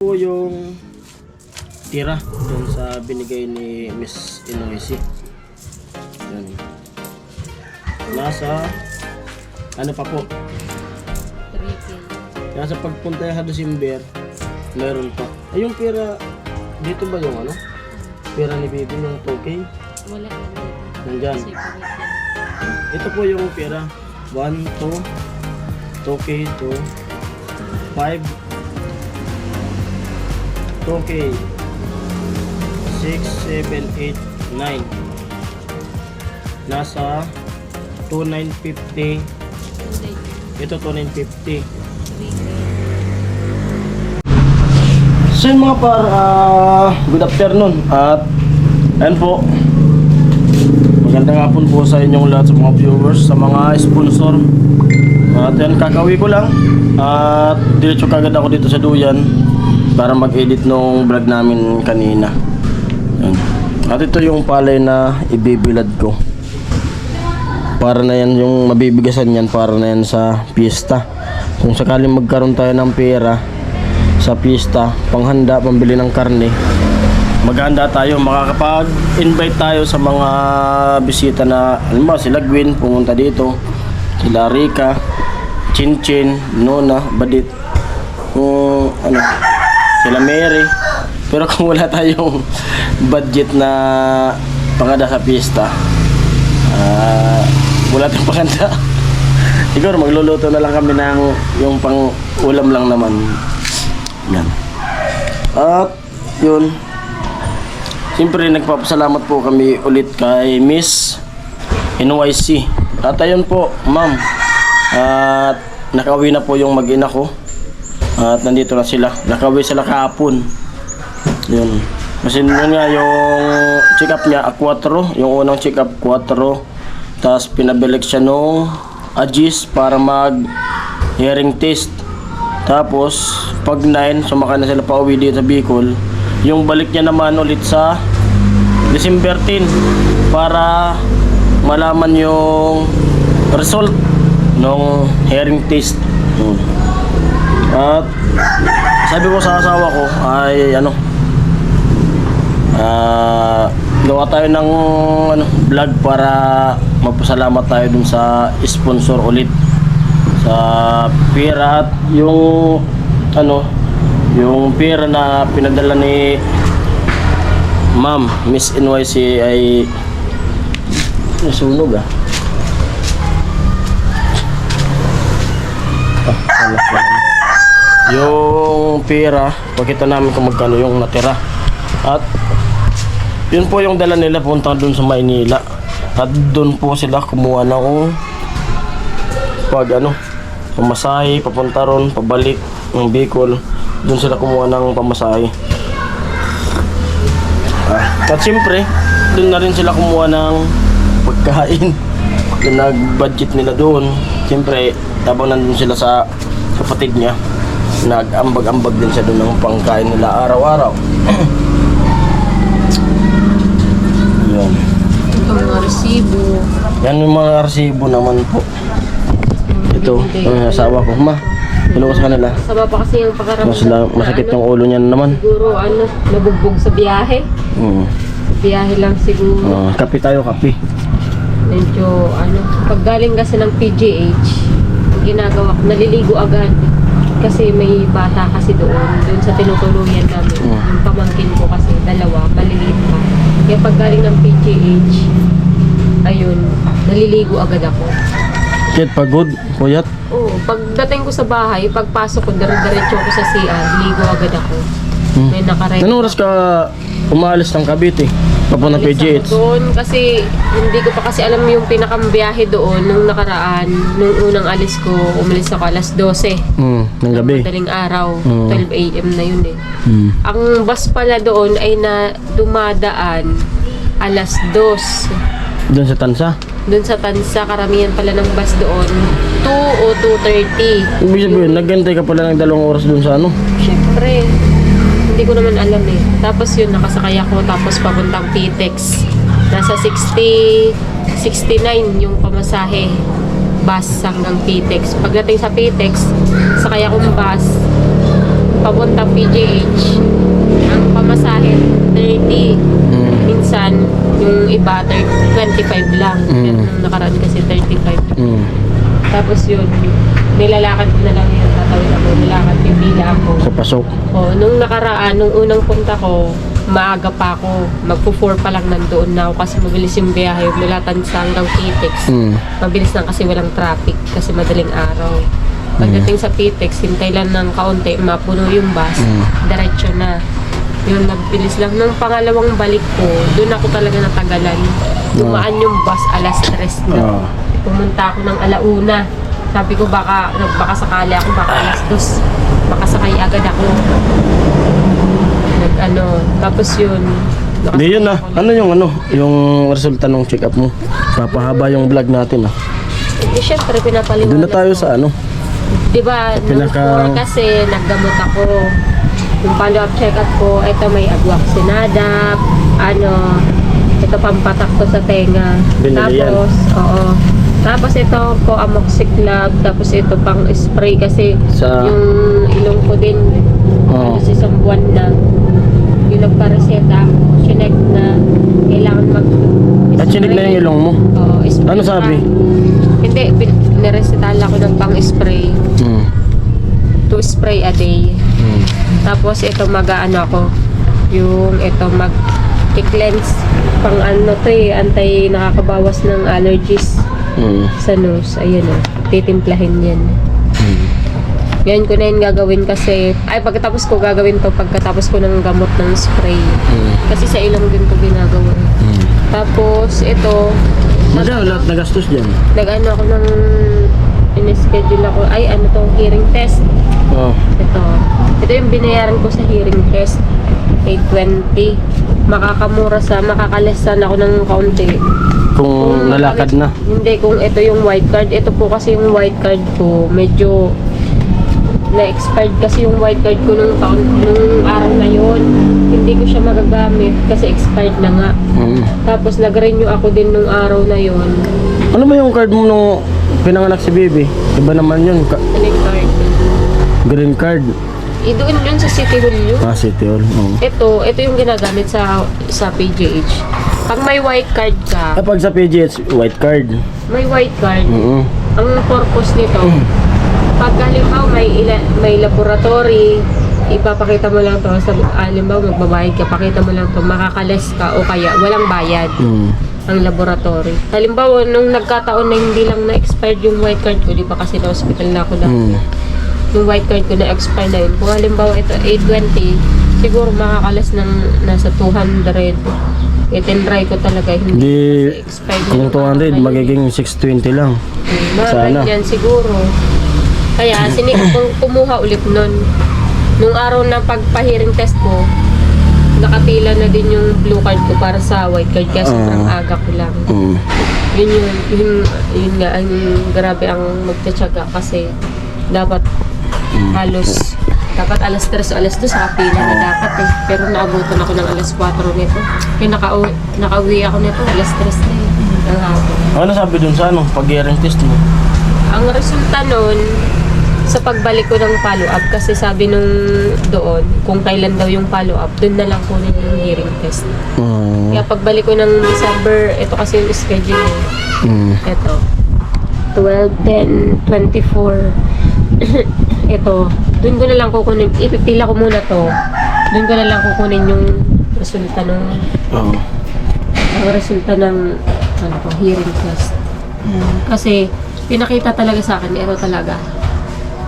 Po yung tira dun sa binigay ni Miss Inoisi. Yan. Nasa ano pa po? 3K. Nasa pagpunta sa December, meron pa. Ay, yung pera dito ba yung ano? Pera ni Baby yung 2K? Wala na dito. Nandyan. Kasi pangit yan. Ito po yung pera. 1, 2, 2K, 2, 5, 2K, 6, 7, 8, 9. Nasa 2,950. Ito 2,950. 3K. So yun mga par, good afternoon. At ayan po, magandang hapon po sa inyong lahat, sa mga viewers, sa mga sponsor. At yan, kakawi ko lang. At diretso kagad ako dito sa Duyan para mag-edit nung vlog namin kanina. Yan. At ito yung palay na ibibilad ko. Para na yan yung mabibigasan yan, para na yan sa piyesta. Kung sakaling magkaroon tayo ng pera sa piyesta, panghanda, pambili ng karne, maghanda tayo, makakapag-invite tayo sa mga bisita na, alam ba, sila Gwen, pumunta dito, sila Rika, Chinchin, Nona, Badit, kung ano, sila Mary. Pero kung wala tayong budget na pangada sa pista, wala tayong panganda. Siguro magluluto na lang kami ng yung pang ulam lang naman. Yan. At yun, siyempre nagpapasalamat po kami ulit kay Miss NYC. At ayun po, ma'am, at nakauwi na po yung mag-ina ko. At nandito na sila. Nakauwi sila kahapon. Yun. Kasi yun nga yung check up niya, 4. Yung unang check up, 4. Tapos pinabalik siya nung Agis para mag hearing test. Tapos pag 9, sumakay na sila pa uwi dito sa Bicol. Yung balik niya naman ulit sa December 10 para malaman yung result ng hearing test. At sabi ko sa asawa ko ay ano, gawa tayo ng ano, vlog para magpasalamat tayo dun sa sponsor ulit sa pera. At yung ano, yung pera na pinadala ni Ma'am Miss NYC ay nasunog yung pera, pakita namin kung magkano yung natira. At yun po yung dala nila punta dun sa Maynila. At dun po sila kumuha ng pag ano, pamasahe, papunta ron, pabalik ng Bicol. Dun sila kumuha ng pamasahe. At siyempre, dun na rin sila kumuha ng pagkain. Dun nag-budget nila doon. Siyempre, tapos nandun sila sa kapatid niya, nag-ambag-ambag din siya doon ng pangkain nila araw-araw. Yan. Ito mga resibo. Yan yung mga resibo naman po. Ito, ang asawa ko. Ma, ano ko sa kanila? Saba pa kasi yung pagkaramdam. Masakit yung ulo niya naman. Siguro ano, nabugbog sa biyahe. Biyahe lang siguro. Kape tayo, kape. Medyo ano, pag galing kasi ng PGH, ginagawa ko, naliligo agad. Kasi may bata kasi doon sa tinutuluyan namin. Yung pamangkin ko kasi, 2, maliliit pa. Kaya pag galing ng PGH, ayun, naliligo agad ako. Kit pagod, puyat. Oo, pagdating ko sa bahay, pagpasok ko, diretso ko sa CR, ligo agad ako. May nakaready. Anong oras ka umaalis ng Cavite? Papunta ng PGH? Doon kasi hindi ko pa kasi alam yung pinakabiyahe doon nung nakaraan. Nung unang alis ko, umalis ako alas 12. Ng gabi? Madaling araw, 12 AM na yun eh. Ang bus pala doon ay na dumadaan alas 2. Doon sa Tansa? Doon sa Tansa, karamihan pala ng bus doon 2 o 2:30. Ibig sabihin, naghintay ka pala ng 2 oras doon sa ano? Siyempre, hindi ko naman alam eh. Tapos yun, nakasakay ako, tapos papuntang PTEX. Nasa 69 yung pamasahe. Bus hanggang PTEX. Pagdating sa PTEX, sakay akong bus. papuntang PGH, ang pamasahe 30. Minsan, yung iba 25 lang. Pero nung nakaraan kasi 35. Tapos yun, nilalakad ko na lang yun. Tatawid ako, nilakad, pipila ako. Sa pasok. Nung nakaraan, nung unang punta ko, maaga pa ako. Magpo-4 pa lang nandoon na ako kasi mabilis yung biyahe. Mula Tansa hanggang Pitex. Mabilis lang kasi walang traffic kasi madaling araw. Pagdating sa Pitex, hintay lang ng kaunti, mapuno yung bus. Diretso na. Yun, nagbilis lang. Nung pangalawang balik ko, doon ako talaga natagalan. Dumaan yung bus, alas 3 na. Pumunta ako ng alauna. Sabi ko baka sakali ako, baka alas 2. Baka sakay agad ako. Tapos yun. Di yun na. Yung resulta ng check-up mo. Papahaba yung vlog natin Siyempre, pinapaliwanag. Doon na tayo sa Diba, nung 4 kasi, naggamot ako. Yung follow-up check-up ko, ito may agwaksinada, ito pampatak ko sa tenga. Binili yan. Tapos ito ko amoxiclav, tapos ito pang spray kasi yung ilong ko din halos isang buwan na. Yung nagpareseta ako, chinek na kailangan mag-spray. chinek na yung ilong mo? Spray Ano sabi? Hindi, niresetahan ako ng pang-spray. 2 spray a day. Tapos ito ako, yung ito mag-cleanse pang antay nakakabawas ng allergies sa nose. Ayun titimplahin yan. Yan ko na yun gagawin kasi, pagkatapos ko gagawin to pagkatapos ko ng gamot ng spray. Kasi sa ilong din ko ginagawa. Tapos ito, Magkano lahat nagastos dyan? ako ng in-schedule ako, hearing test. Ito yung binayaran ko sa hearing test, 820. Makakalesan ako ng kaunti. Kung nalakad na? Hindi, kung ito yung white card. Ito po kasi yung white card ko, medyo na-expired kasi yung white card ko nung araw na yon. Hindi ko siya magagamit kasi expired na nga. Tapos nag-renew ako din nung araw na yon. Ano ba yung card mo nung pinanganak si baby? Iba naman yun. Green card. Green card. Doon yun sa City Hall yun. City Hall. Ito yung ginagamit sa PGH. Pag may white card ka, Pag sa PGH, white card. may white card, ang purpose nito, pag halimbawa may laboratory, ipapakita mo lang to sa halimbawa magbabayad ka, pakita mo lang to, makakales ka o kaya walang bayad ang laboratory. Halimbawa nung nagkataon na hindi lang na-expired yung white card ko, di pa kasi na hospital na ako yung white card ko na expire na yun. Kung halimbawa ito 820, siguro makakalas ng nasa 200. Itinry ko talaga hindi expired. Kung 200, magiging 620 lang. Sana. Yan siguro. Kaya kung kumuha ulit nun. Nung araw na pagpa-hearing test ko, nakapila na din yung blue card ko para sa white card kasi sobrang aga ko lang. Yun nga, ang grabe ang magtsatsaga kasi dapat dapat alas 3 o alas 2 sa kapila na dapat pero naabutan ako ng alas 4 nito. Kaya nakauwi ako nito alas 3 na ng hapon. Ano sabi dun sa pag-hearing test mo? Ang resulta nun sa pagbalik ko ng follow-up kasi sabi nung doon kung kailan daw yung follow-up, dun na lang kunin yung hearing test. Kaya pagbalik ko ng December, ito kasi yung schedule ito 12, 10, 24 ito, dun ko na lang kukunin, ipipila ko muna to, dun ko na lang kukunin yung resulta ng ang resulta ng hearing test. Kasi pinakita talaga sa akin, ito talaga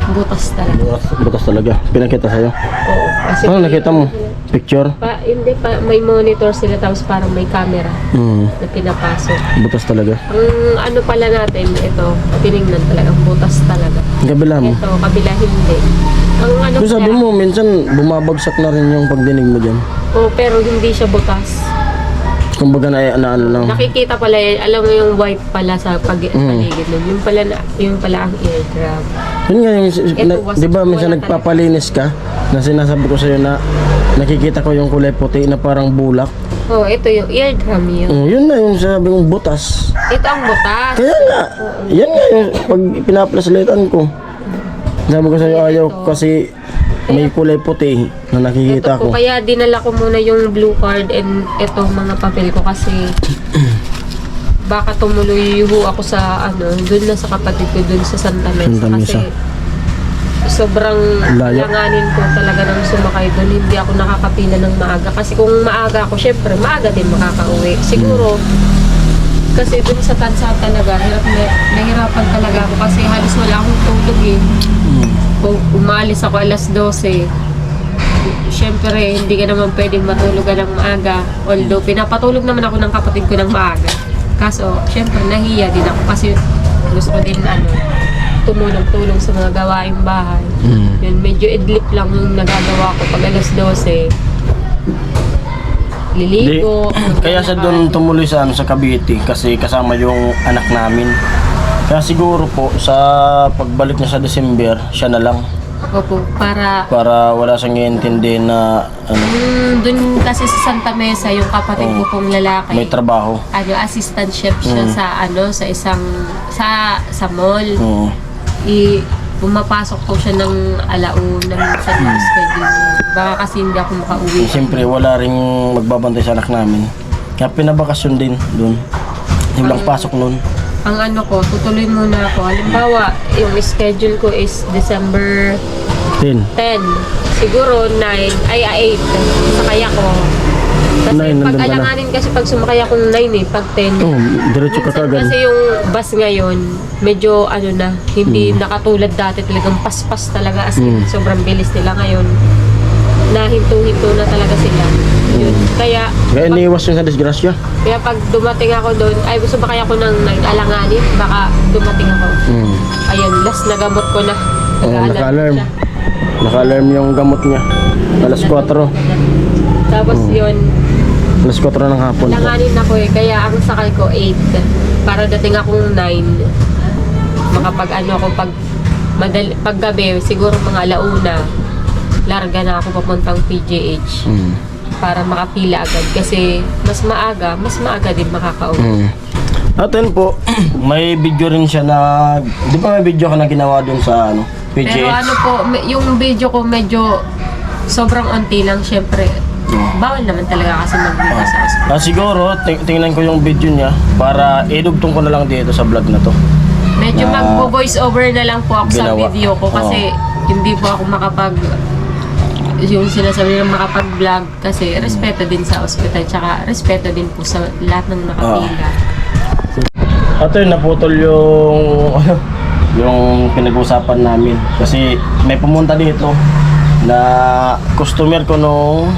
butas talaga. Butas talaga. Pinakita sa'yo? Oo. Kasi Ano nakita mo? Picture? Hindi pa, may monitor sila tapos parang may camera na pinapasok. Butas talaga. Ang pala natin, ito, tinignan talaga, butas talaga. Kabila mo? Ito, kabila hindi. Kung sabi mo, minsan bumabagsak na rin yung pagdinig mo dyan. Oo, pero hindi siya butas. Kumbaga na ano lang. Nakikita pala yan, alam mo yung white pala sa paligid nun. Yung pala ang eardrum. Yun nga yung, di ba minsan nagpapalinis ka, na sinasabi ko sa'yo na nakikita ko yung kulay puti na parang bulak. Ito yung eardrum yun. Yun na yung sabi kong butas. Ito ang butas. Kaya nga, yan nga yung pag pinaplaslitan ko. Sabi ko sa'yo ayaw kasi may kulay puti na nakikita Ito po, ko. kaya dinala ko muna yung blue card and ito mga papel ko kasi baka tumuloy ho ako sa dun na sa kapatid ko dun sa Santa Mesa. Santa Mesa. Kasi sobrang Layo. langanin ko talaga ng sumakay dun. Hindi ako nakakapila ng maaga. Kasi kung maaga ako, syempre maaga din makakauwi. Siguro, kasi dun sa Tansa talaga, nahirapan talaga ako kasi halos wala akong tulog eh. Kung umalis ako alas 12, syempre hindi ka naman pwedeng matulog ng maaga. Although pinapatulog naman ako ng kapatid ko ng maaga. Kaso, syempre nahiya din ako kasi gusto ko din tumulong-tulong sa mga gawaing bahay. Yun, medyo idlip lang yung nagagawa ko pag alas 12. Liligo. Kaya sa doon tumuloy sa sa Cavite kasi kasama yung anak namin. Kaya siguro po sa pagbalik niya sa December, siya na lang Opo, para wala siyang iintindi na dun kasi sa Santa Mesa yung kapatid ko pong lalaki. may trabaho. Assistant chef siya sa isang sa mall. Oo. Pumapasok po siya ng alauna minsan yung schedule niya. Baka kasi hindi ako makauwi. Siyempre wala ring magbabantay sa anak namin. Kaya pinabakasyon din doon. Walang pasok noon. Ang tutuloy muna ako. Halimbawa, yung schedule ko is December 10. 10. Siguro 8. Sakay ako. Kasi 9, nandun pag ka na. alanganin kasi pag sumakay akong 9 pag 10. Oh, diretso ka Minsan kagad. kasi yung bus ngayon, medyo hindi nakatulad dati talagang paspas talaga as in, sobrang bilis nila ngayon. Nahinto-hinto na talaga sila. Yun. Kaya Iniwas yun sa disgrasya. kaya pag dumating ako doon, ay gusto ba kaya ako ng alanganin, baka dumating ako. Ayun, last na gamot ko na. Naka-alarm. siya. Naka-alarm yung gamot niya. Alas 4. Tapos yun, Alas 4 ng hapon po. alanganin ako kaya ang sakay ko 8. Para dating akong 9. Ako pag gabi, siguro mga alauna, larga na ako papuntang PGH. Para makapila agad kasi mas maaga din makakauwi. At yun po, may video rin siya na, di ba may video ka na ginawa dun sa PGH? Pero yung video ko medyo sobrang onti lang, syempre. Bawal naman talaga kasi mag-video sa hospital. Siguro, tingnan ko yung video niya para idugtong ko na lang dito sa vlog na to. Medyo Na mag-voice over na lang po ako sa ginawa. video ko kasi hindi po ako yung sinasabi ng makapag-vlog kasi respeto din sa ospital tsaka respeto din po sa lahat ng nakapila. At yun, naputol yung yung pinag-usapan namin kasi may pumunta dito na customer ko nung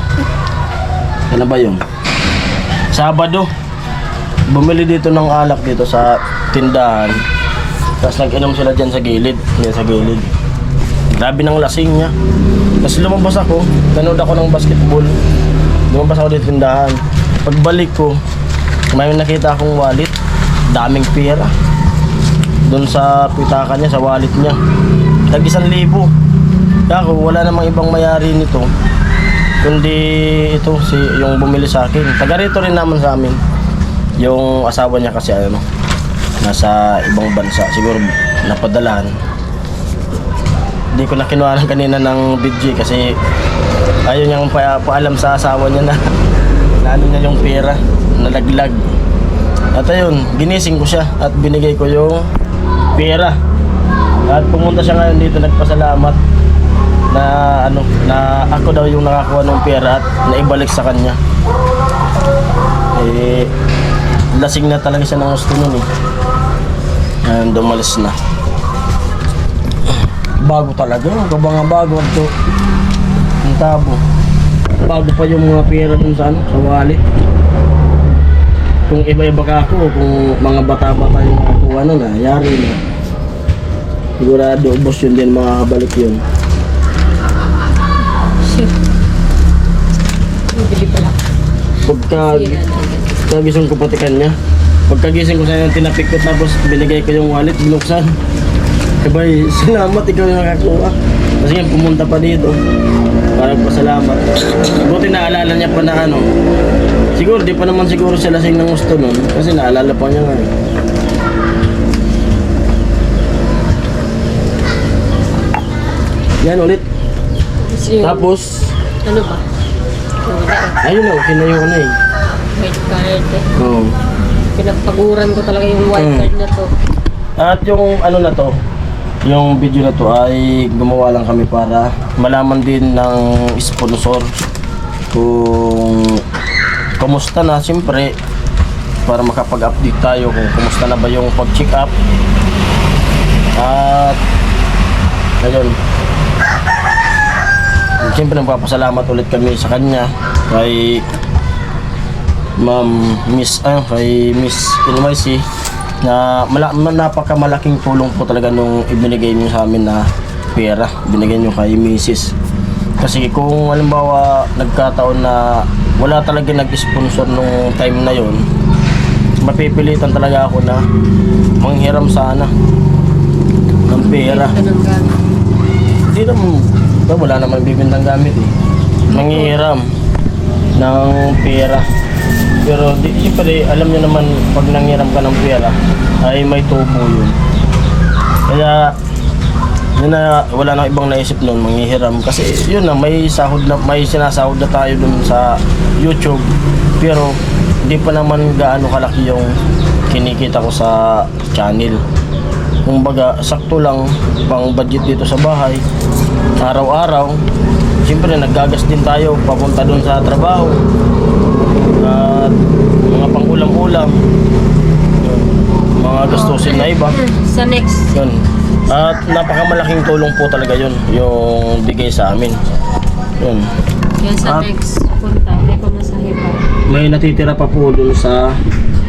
ano ba yun? Sabado. Bumili dito ng alak dito sa tindahan. Tapos nag-inom sila dyan sa gilid. Grabe ng lasing niya. Tapos lumabas ako, nanood ako ng basketball. Lumabas ako dito sa tindahan. Pagbalik ko, may nakita akong wallet. Daming pera. Doon sa pitakan niya, sa wallet niya. Tag 1,000. Kaya ako, wala namang ibang mayari nito. Kundi ito, yung bumili sa akin. Taga rito rin naman sa amin. Yung asawa niya kasi nasa ibang bansa. Siguro napadalahan. Hindi ko na kinuha ng kanina ng BG kasi ayaw niyang paalam sa asawa niya na ano niya yung pera, nalaglag. At ayun, ginising ko siya at binigay ko yung pera. At pumunta siya ngayon dito, nagpasalamat na na ako daw yung nakakuha ng pera at naibalik sa kanya. Lasing na talaga siya ng gusto nun Ayun, dumalis na. Bago talaga, bago ito. Ang tabo. Bago pa yung mga pera dun sa sa wallet. Kung iba-iba ka ako, kung mga bata-bata yung nakakuha nun, yari na. Sigurado, boss yun din, makakabalik yun. Shit. Bili pala. Pagkagising ko patikan niya. Pagkagising ko sa tinapik ko tapos binigay ko yung wallet, binuksan. Sabay, salamat, ikaw yung nakakuha. Kasi nga pumunta pa dito para pasalamat. Buti naalala niya pa na siguro, di pa naman siguro siya lasing ng gusto nun. Kasi naalala pa niya nga Yan ulit. Yun. Tapos, Ano ba? Wala eh. ayun na, okay na yung ano eh. White card eh. Oo. Pinagpaguran ko talaga yung white card na to. At yung ano na to, yung video na to ay gumawa lang kami para malaman din ng sponsor kung kumusta na, siyempre para makapag-update tayo kung kumusta na ba yung pag-check up. At ayun, siyempre nagpapasalamat ulit kami sa kanya, kay kay Miss NYC, na napakamalaking tulong po talaga nung ibinigay niyo sa amin na pera, binigay niyo kay Mrs. Kasi kung halimbawa nagkataon na wala talaga nag-sponsor nung time na yon, mapipilitan talaga ako na manghiram sana ng pera. Ito ng gamit. Hindi naman, wala naman bibintang gamit eh. Manghihiram ng pera. Pero siyempre, alam niyo naman, pag nanghiram ka ng pera, ay may tubo yun. Kaya, yun na, wala nang ibang naisip nun, manghihiram. Kasi yun na, may sinasahod na tayo dun sa YouTube. Pero, hindi pa naman gaano kalaki yung kinikita ko sa channel. Kumbaga, sakto lang pang budget dito sa bahay. Araw-araw, siyempre naggagas din tayo papunta dun sa trabaho. At mga pang-ulam-ulam. Yun. Mga gastusin na iba. Sa next. Yun. At napakamalaking tulong po talaga yun, yung bigay sa amin. Yun. Yan sa At next punta. May pamasahe pa. may natitira pa po dun sa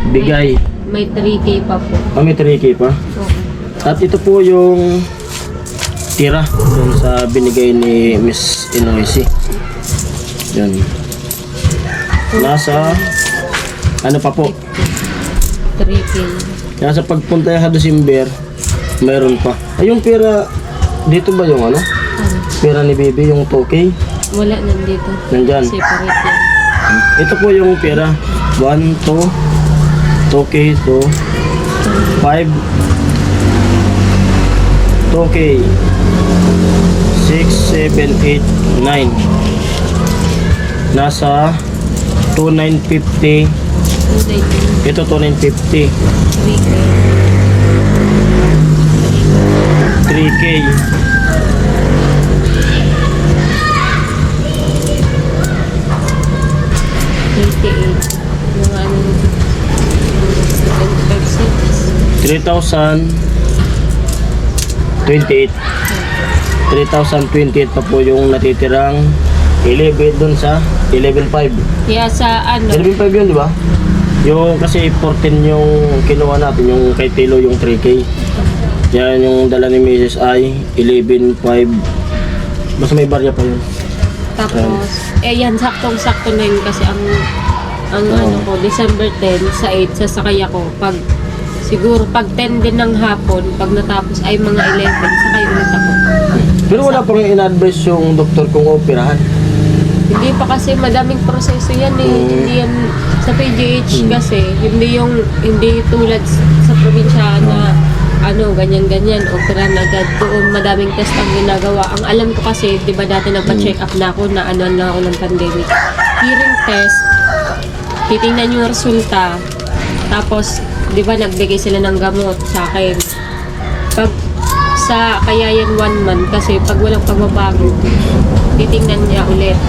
bigay. May 3K pa po. May 3K pa. Okay. At ito po yung tira dun sa binigay ni Miss NYC. Yun. Nasa ano pa po? 3K. Nasa pagpunta sa December, mayroon pa. Ay, yung pera dito ba yung ano? Ano? Pera ni Baby, yung 2K? Wala nandito. Nandyan. Separate yan. Ito po yung pera. 1, 2, 2K, 2, 5, 2K, 6, 7, 8, 9. Nasa 2,950. 290. Ito 2,950. 3K. 3K. Mga ano, 3,028. 3,028 pa po yung natitirang 11 dun sa 11,500. Kaya sa ano, 11,500 yun, di ba? Yung kasi 14 yung kinuha natin, yung kay Tilo yung 3K. Yan yung dala ni Mrs. ay 11,500. Basta may barya pa yun. tapos, yan, saktong-sakto na yun kasi ang ano ko, December 10, sa 8, sasakay ako. Siguro pag 10 din ng hapon, pag natapos ay mga 11, sakay ulit ako. Pero wala pang in-advise yung doktor kung operahan. Hindi pa kasi madaming proseso yan eh. Hindi yan sa PGH kasi hindi tulad sa probinsya na ano, ganyan-ganyan, opera na agad. Doon madaming test ang ginagawa. Ang alam ko kasi, di ba dati nagpa-check up na ako na ano na ako ng pandemic. Hearing test, titingnan yung resulta. Tapos, di ba nagbigay sila ng gamot sa akin. Kaya yan 1 month kasi pag walang pagbabago, titingnan niya ulit.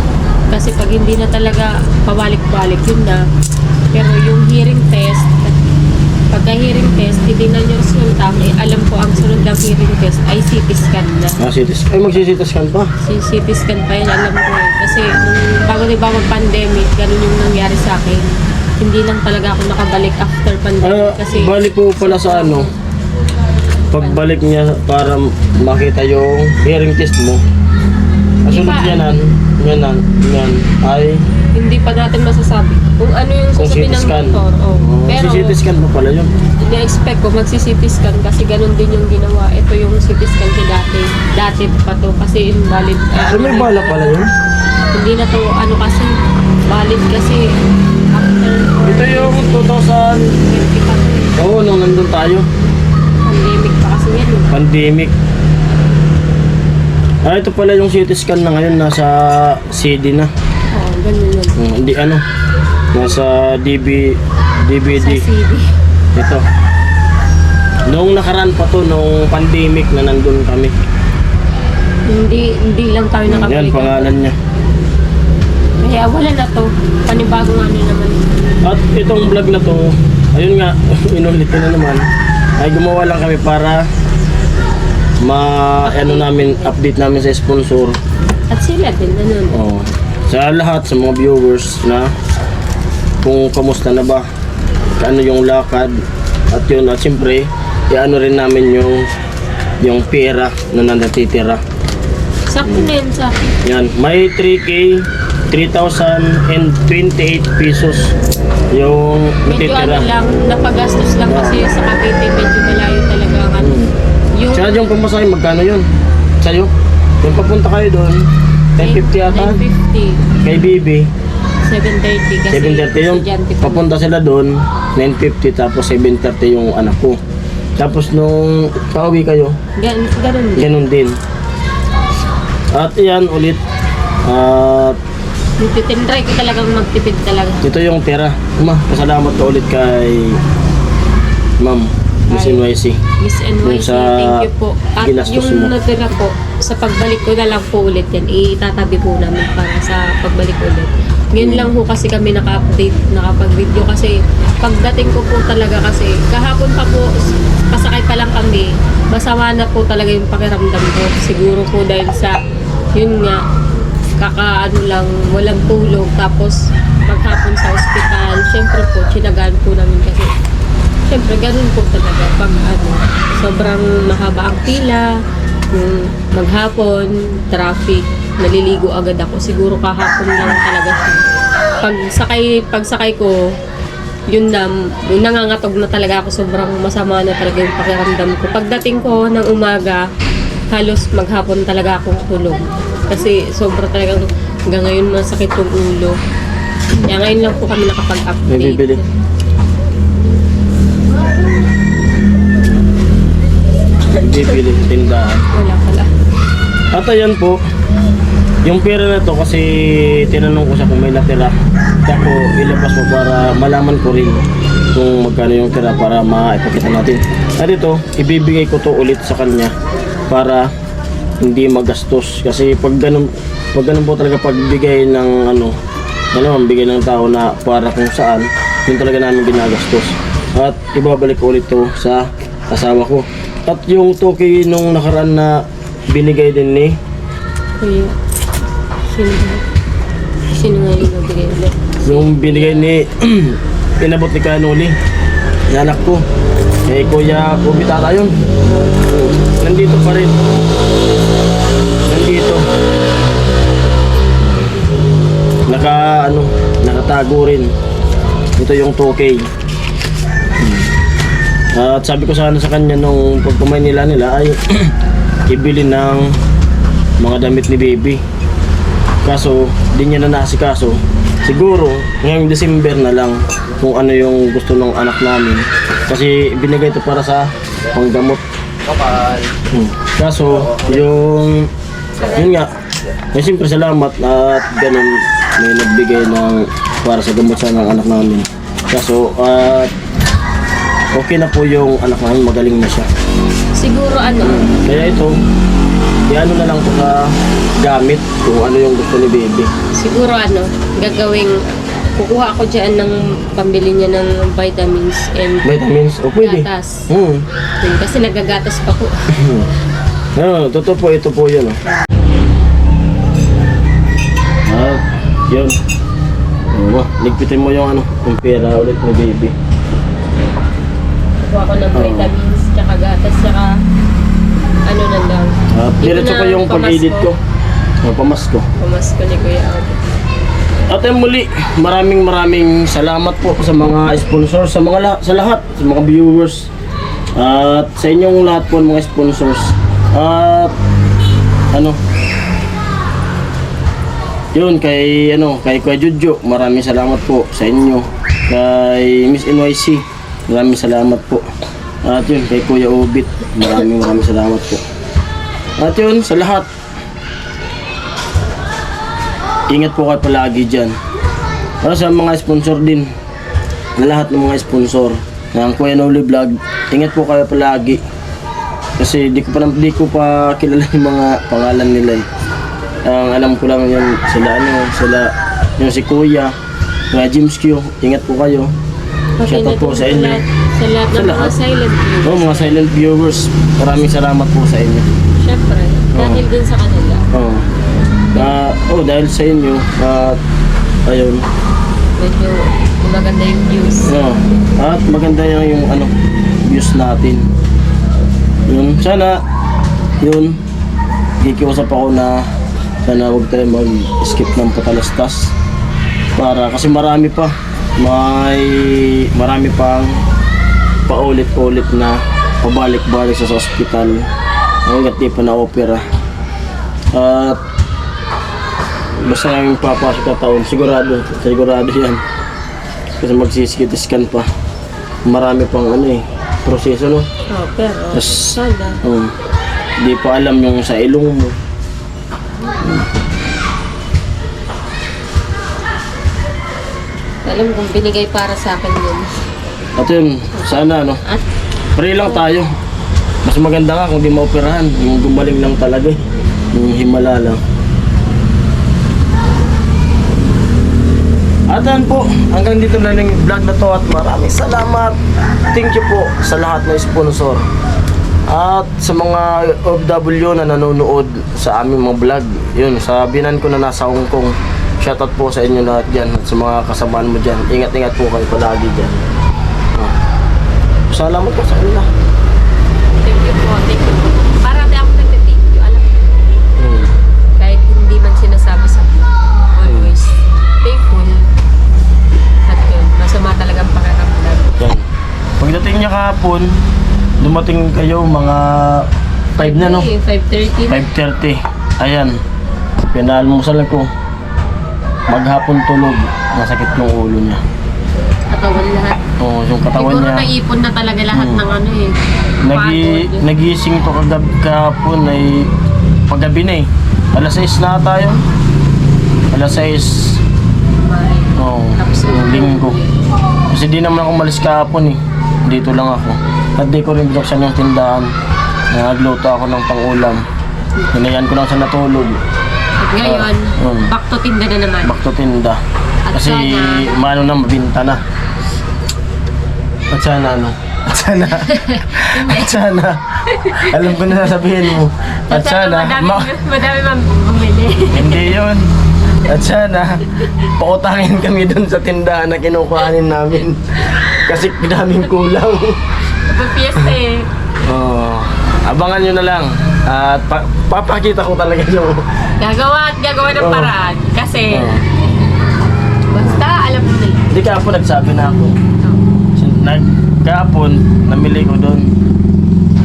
Kasi pag hindi na talaga pabalik-balik, yun na. Pero yung hearing test, pagka hearing test, titingnan yung resulta, alam ko ang sunod ng hearing test ay CT scan na. CT scan. Ay, magsi-CT scan pa. CT scan pa yan, alam ko eh. Kasi bago diba mag-pandemic, ganun yung nangyari sa akin. Hindi lang talaga ako nakabalik after pandemic. Kasi balik po pala sa ano, pagbalik niya para makita yung hearing test mo. Kasunod yan ay hindi pa natin masasabi kung ano yung kung sasabihin CT ng scan. doktor. Pero CT scan pa pala yun. ina-expect ko magsi-CT scan kasi ganun din yung ginawa. Ito yung CT scan ko dati. Dati pa to kasi invalid. May bala pala yun. Hindi na to ano kasi valid kasi after Ito yung 2000. 20 pa to. Oo, nung nandun tayo. Pandemic pa kasi yan. Pandemic. Ito pala yung CT scan na ngayon, nasa CD na. Oo, ganun yun. Hindi nasa DVD. Sa CD. Ito. Noong nakaraan pa to, noong pandemic na nandun kami. Hindi lang tayo Yan, nakabalik. pangalan niya. Kaya wala na to. Panibagong ano naman. At itong vlog na to, ayun nga, inulit ko na naman, ay gumawa lang kami para update namin sa sponsor. At sila din, ano. Sa lahat, sa mga viewers na kung kamusta na ba, ano yung lakad, at yun, at siyempre, iano rin namin yung pera na natitira. Sakto na yun sa akin. Yan, may 3K, 3,028 pesos yung Medyo natitira. ano lang, napagastos lang kasi sa Cavite, medyo malayo talaga ang ano. Yung Tsaka yung pamasahe, magkano yun? Sa'yo? Yung papunta kayo doon, 1050 ata? 950, Kay Bibi, 730 kasi 730 yung estudyante pa. papunta sila doon, 950 tapos 730 yung anak ko. Tapos nung pauwi kayo, Ganun din. ganun din. At yan ulit, at Tinry ko talagang magtipid talaga. ito yung pera. Pasalamat ka ulit kay Ma'am Miss Ay. NYC. Miss NYC, Yung sa thank you po. At ginastos yung mo. natira po, sa pagbalik ko na lang po ulit yan. Itatabi po namin para sa pagbalik ulit. Ngayon lang po kasi kami naka-update, nakapag-video kasi pagdating ko po talaga kasi kahapon pa po, pasakay pa lang kami, masama na po talaga yung pakiramdam ko. Siguro po dahil sa, yun nga, kakaano lang, walang tulog, tapos maghapon sa ospital. Siyempre po, tsinagaan po namin kasi siyempre, ganun po talaga pag sobrang mahaba ang pila, yung maghapon, traffic, naliligo agad ako. Siguro kahapon lang talaga siya. Pagsakay ko, yun na, nangangatog na talaga ako. Sobrang masama na talaga yung pakiramdam ko. Pagdating ko ng umaga, halos maghapon talaga akong tulog. Kasi sobra talagang hanggang ngayon masakit yung ulo. Kaya ngayon lang po kami May nakapag-update. bibili. Bibili, tindahan. Wala pala. At ayan po, yung pera na to kasi tinanong ko siya kung may natira. Tako ilabas mo para malaman ko rin kung magkano yung tira para maipakita natin. At ito, ibibigay ko to ulit sa kanya para hindi magastos. Kasi pag ganun po talaga pagbigay ng bigay ng tao na para kung saan, yun talaga namin ginagastos. At ibabalik ko ulit to sa asawa ko. At yung toki nung nakaraan na binigay din ni Kuya, sino nga yung nabigay ulit? yung binigay ni inabot ni Kanuli, yung anak ko, eh Kuya Kubitata yun. Nandito pa rin. Nandito. Nakatago rin. Ito yung 2K. At sabi ko sana sa kanya nung pagkumay nila ay ibili ng mga damit ni baby. Kaso di niya na naasikaso. Siguro ngayong December na lang kung ano yung gusto ng anak namin. Kasi binigay ito para sa panggamot. Kaso yun nga, siyempre salamat at ganun may nagbigay ng para sa gamot sa ng anak namin. Kaso okay na po yung anak namin, magaling na siya. Siguro Kaya ito, iano na lang po sa gamit kung ano yung gusto ni baby. siguro gagawing, kukuha ako dyan ng pambili niya ng vitamins and Vitamins, o pwede. gatas. Hmm. Yun, kasi nagagatas pa po. Totoo po, ito po yun. Yun. Ligpitin mo yung yung pera ulit ni baby. Kukuha ko ng vitamins, tsaka gatas, tsaka na lang. Diretso ko yung pag-edit ko. Pamasko. Pamasko ni Kuya Ate. At muli, maraming salamat po sa mga sponsors, sa lahat, sa mga viewers. At sa inyong lahat po mga sponsors. At yun kay Kuya Jojo, maraming salamat po sa inyo. Kay Miss NYC, maraming salamat po. At yun kay Kuya Obit, maraming salamat po. At yun sa lahat ingat po kayo palagi dyan. Para sa mga sponsor din, na lahat ng mga sponsor ng Kuya Noli Vlog, ingat po kayo palagi. Kasi di ko pa kilala yung mga pangalan nila eh. Ang alam ko lang yun, sila yung si Kuya, mga James Q, ingat po kayo. Okay, Shout out po sa inyo. Sa lahat ng mga silent viewers. Mga silent viewers, maraming salamat po sa inyo. Syempre, dahil din sa kanila. Dahil sa inyo, ayun. Medyo maganda yung views. At maganda yung views natin. Yun, sana, kikiusap ako na sana huwag tayo mag-skip ng patalastas. Kasi marami pang paulit-ulit na pabalik-balik sa ospital hanggat di pa na-opera. At basta yung papasok na taon, sigurado yan. Kasi magsisikit scan pa. Marami pang proseso, no? Pero sana. Di pa alam yung sa ilong mo. Alam kung binigay para sa akin yun. At yun, sana At pray lang tayo. Mas maganda nga kung di maoperahan. Yung gumaling lang talaga eh. Yung himala lang. At yan po, hanggang dito na yung vlog na to at maraming salamat. Thank you po sa lahat ng sponsor. At sa mga OFW na nanonood sa aming mga vlog. Yun, sabihan ko na nasa Hong Kong. Shoutout po sa inyo lahat dyan at sa mga kasabahan mo dyan. Ingat-ingat po kayo palagi dyan. Salamat po sa kanila. thank you po. Para di ako nag-thank you. Alam mo. Kahit hindi man sinasabi sa akin. Always thankful. At yun, masama talagang pakiramdam. Yan. Pagdating niya kahapon, dumating kayo mga 5 na, no? 5:30. 5:30. Ayan. Pinaalmusalan ko. Maghapon tulog. Masakit yung ulo niya. Katawan lahat. Oo, yung katawan Siguro niya. naipon na talaga lahat ng pagod. Nagising ko kahapon ay paggabi na eh. Alas 6 na tayo. Alas 6. Oo, Tapos yung linggo. Kasi di naman ako malis kahapon eh. Dito lang ako. At di ko rin binuksan yung tindahan. Nagluto ako ng pang-ulam. Hinayan ko lang sa natulog. At ngayon, back to tinda na naman. Back to tinda. At Kasi sana- mabinta na. At sana At sana. Alam ko na sasabihin mo. At sana. Madami bumili. Hindi yun. At sana, pautangin kami dun sa tindahan na kinukuhanin namin. Kasi daming kulang. Pag-fiesta eh. Abangan nyo na lang. At papakita ko talaga yung... Gagawa ng paraan. Kasi, basta alam mo na yun. Hindi kahapon nagsabi na ako. Kahapon, namili ko doon.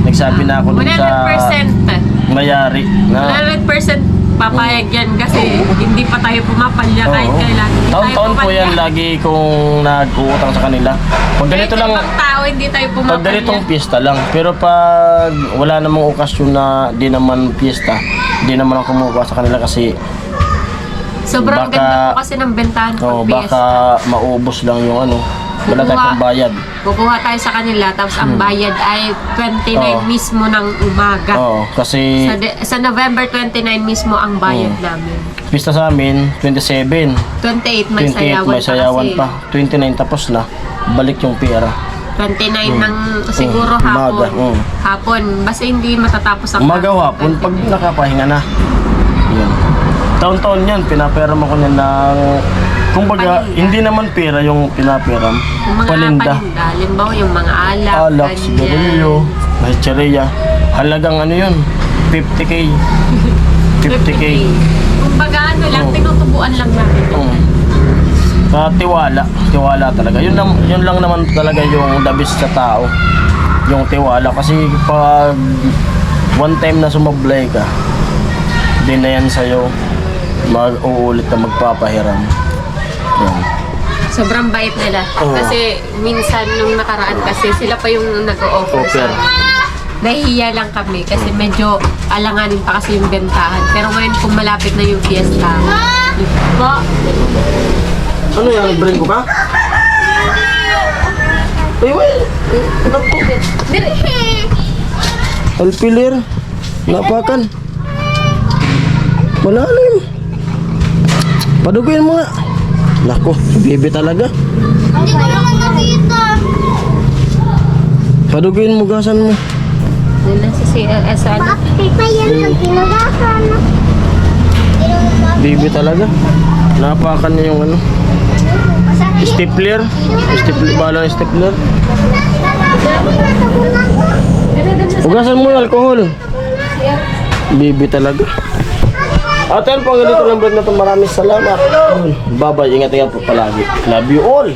Nagsabi na ako dun sa 100% mayari. 100% papayag yan kasi hindi pa tayo pumapalya kahit kailan. Taon-taon po yan lagi kung nag-uutang sa kanila. Pag ganito lang, Ibang tao hindi tayo pag pumapalya. ganitong piyesta lang. Pero pag wala namang okasyon na di naman piyesta, di naman ako kumukuha sa kanila kasi Sobrang ganda po kasi ng bentahan pag baka maubos lang yung wala tayong bayad. Kukuha tayo sa kanila tapos ang bayad ay 29 mismo ng umaga. Kasi Sa November 29 mismo ang bayad namin. pista sa amin 27. 28 may 28 may sayawan pa. 29 tapos na. Balik yung pera. 29 ng siguro umaga, hapon. Hapon. Basta hindi matatapos ang Umaga o hapon pag nakapahinga na. Yan. Taon-taon yan, pinaperam ako niyan ng... Kumbaga, Paninda. hindi naman pera yung pinaperam. Yung mga Paninda. Halimbawa yung mga alak, Alak, sigarilyo, mahicheria. Halagang yun, 50k. 50k. Kumbaga lang, tinutubuan lang natin. Sa tiwala talaga. Yun lang naman talaga yung the best sa tao. Yung tiwala. Kasi pag one time na sumablay ka, di na yan sa'yo mag-uulit na magpapahiram. Yan. Sobrang bait nila. Kasi minsan nung nakaraan kasi sila pa yung nag-o-offer sa Offer. Nahihiya lang kami kasi medyo alanganin pa kasi yung bentahan. Pero ngayon kung malapit na yung fiesta, Pa. Ano yan? Nag-bring ko ka? Ay, wait. Naku. Alpiler. Napakan. Malalim. Paduguin mo nga. Nako, bibi talaga. Hindi ko naman nakita. Paduguin mo, gasan mo. Doon lang sa ano. Bakit pa yan ang pinagasan? Bibi talaga. Napakan niya yung ano. Stapler. Stapler, balang stapler. Ugasan mo yung alcohol. Bibi talaga. At yan po, ganito lang vlog na ito. Maraming salamat. Bye-bye. Ingat-ingat po palagi. Love you all.